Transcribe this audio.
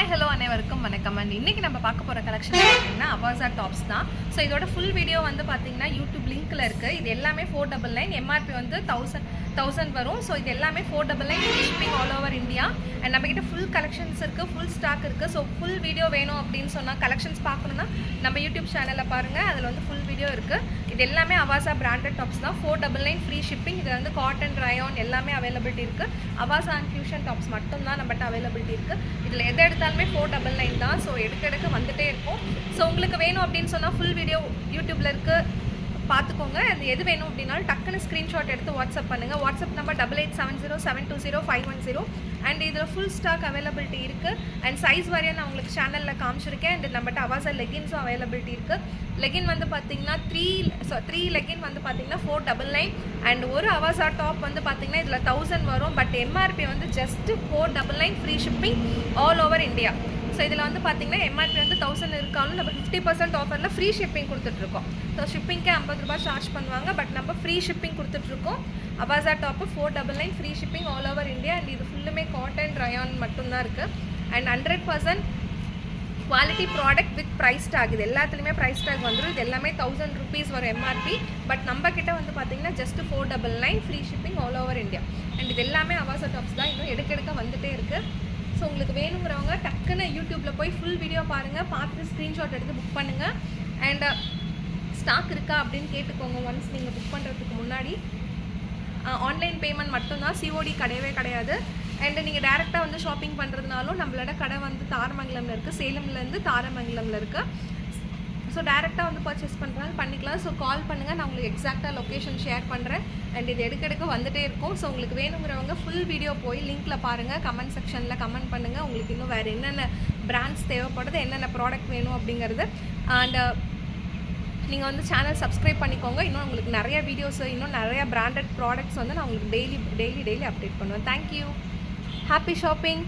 Hi hello அனைவருக்கும் வணக்கம். And இன்றைக்கி நம்ம பார்க்க போகிற கலெக்ஷன் பார்த்தீங்கன்னா அவாசா டாப்ஸ் தான். ஸோ இதோட ஃபுல் வீடியோ வந்து பார்த்தீங்கன்னா யூடியூப் லிங்க்கில் இருக்குது. இது எல்லாமே 499, எம்ஆர்பி வந்து 1000 வரும். ஸோ இது எல்லாமே 499 shipping all over India. And நம்மக்கிட்ட ஃபுல் கலெக்ஷன்ஸ் இருக்குது, ஃபுல் ஸ்டாக் இருக்குது. ஸோ ஃபுல் வீடியோ வேணும் அப்படின்னு சொன்னால் கலெக்ஷன்ஸ் பார்க்கணுன்னா நம்ம யூடியூப் சேனலில் பாருங்கள், அதில் வந்து ஃபுல் வீடியோ இருக்குது. இது எல்லாமே அவாசா பிராண்டட் டாப்ஸ் தான். 499 ஃப்ரீ ஷிப்பிங். இது வந்து காட்டன், ரயான் எல்லாமே அவைலபிலிட்டி இருக்குது. அவாசா அண்ட் ஃபியூஷன் டாப்ஸ் மட்டும்தான் நம்மகிட்ட அவைலபிலிட்டி இருக்குது. இதில் எதை எடுத்தாலுமே 499 தான். ஸோ எடுக்க வந்துட்டே இருக்கும். ஸோ உங்களுக்கு வேணும் அப்படின்னு சொன்னால் ஃபுல் வீடியோ யூடியூப்பில் இருக்குது, பார்த்துக்கோங்க. அது எது வேணும் அப்படின்னாலும் டக்குன்னு ஸ்க்ரீன்ஷாட் எடுத்து வாட்ஸ்அப் பண்ணுங்கள். WhatsApp number 8870720510. அண்ட் இதில் ஃபுல் ஸ்டாக் அவைலபிலிட்டி இருக்குது. அண்ட் சைஸ் வரையாக நான் உங்களுக்கு சேனலில் காமிச்சிருக்கேன். அண்ட் நம்மகிட்ட அவாசா லெகின்ஸும் அவைலபிலிட்டி இருக்குது. லெகின் வந்து பார்த்தீங்கன்னா த்ரீ லெகின் வந்து பார்த்தீங்கன்னா 499. அண்ட் ஒரு அவாசா டாப் வந்து பார்த்தீங்கன்னா இதில் 1000 வரும். பட் எம்ஆர்பி வந்து just 499 free shipping all over India. So இதில் வந்து பார்த்தீங்கன்னா எம்ஆர்பி வந்து 1000 இருக்காலும் நம்ம 50% ஆஃபரில் ஃப்ரீ ஷிப்பிங் கொடுத்துட்ருக்கோம். ஸோ ஷிப்பிங்க்கே 50 ரூபா சார்ஜ் பண்ணுவாங்க. பட் நம்ம ஃப்ரீ ஷிப்பிங் கொடுத்துட்ருக்கோம். அவாசா டாப்பு 499 free shipping all over India. And இது ஃபுல்லுமே காட்டன், ரயான் மட்டும்தான் இருக்குது. And 100% quality product with price tag. இது எல்லாத்துலேயுமே ப்ரைஸ் டேக் வந்துடும். இது எல்லாமே 1000 rupees வரும் எம்ஆர்பி. பட் நம்ம கிட்ட வந்து பார்த்தீங்கன்னா just 499 free shipping all over India. And இது எல்லாமே அவாசா டாப்ஸ் தான். இன்னும் எடுக்க வந்துகிட்டே இருக்குது. ஸோ உங்களுக்கு வேணுங்கிறவங்க டக்குன்னு யூடியூப்பில் போய் ஃபுல் வீடியோ பாருங்கள், பார்த்துட்டு ஸ்க்ரீன்ஷாட் எடுத்து புக் பண்ணுங்கள். அண்ட் ஸ்டாக் இருக்கா அப்படின்னு கேட்டுக்கோங்க ஒன்ஸ் நீங்கள் புக் பண்ணுறதுக்கு முன்னாடி. ஆன்லைன் பேமெண்ட் மட்டும்தான், சிஓடி கிடையாது. அண்ட் நீங்கள் டேரெக்டாக வந்து ஷாப்பிங் பண்ணுறதுனாலும் நம்மளோட கடை வந்து தாரமங்கலமில் இருக்குது, சேலம்லேருந்து தாரமங்கலமில் இருக்குது. ஸோ டேரெக்டாக வந்து பர்ச்சேஸ் பண்ணுறாங்க பண்ணிக்கலாம். ஸோ கால் பண்ணுங்கள், நான் உங்களுக்கு எக்ஸாக்டாக லொக்கேஷன் ஷேர் பண்ணுறேன். அண்ட் இது எடுக்க வந்துகிட்டே இருக்கும். ஸோ உங்களுக்கு வேணுங்கிறவங்க ஃபுல் வீடியோ போய் லிங்க்கில் பாருங்கள், கமெண்ட் செக்ஷனில் கமெண்ட் பண்ணுங்கள். உங்களுக்கு இன்னும் வேறு என்னென்ன பிராண்ட்ஸ் தேவைப்படுது, என்னென்ன ப்ராடக்ட் வேணும் அப்படிங்கிறது. அண்ட் நீங்கள் வந்து சேனல் சப்ஸ்கிரைப் பண்ணிக்கோங்க. இன்னும் உங்களுக்கு நிறைய வீடியோஸ், இன்னும் நிறைய பிராண்டட் ப்ராடக்ட்ஸ் வந்து நான் உங்களுக்கு டெய்லி அப்டேட் பண்ணுவேன். தேங்க்யூ. Happy shopping.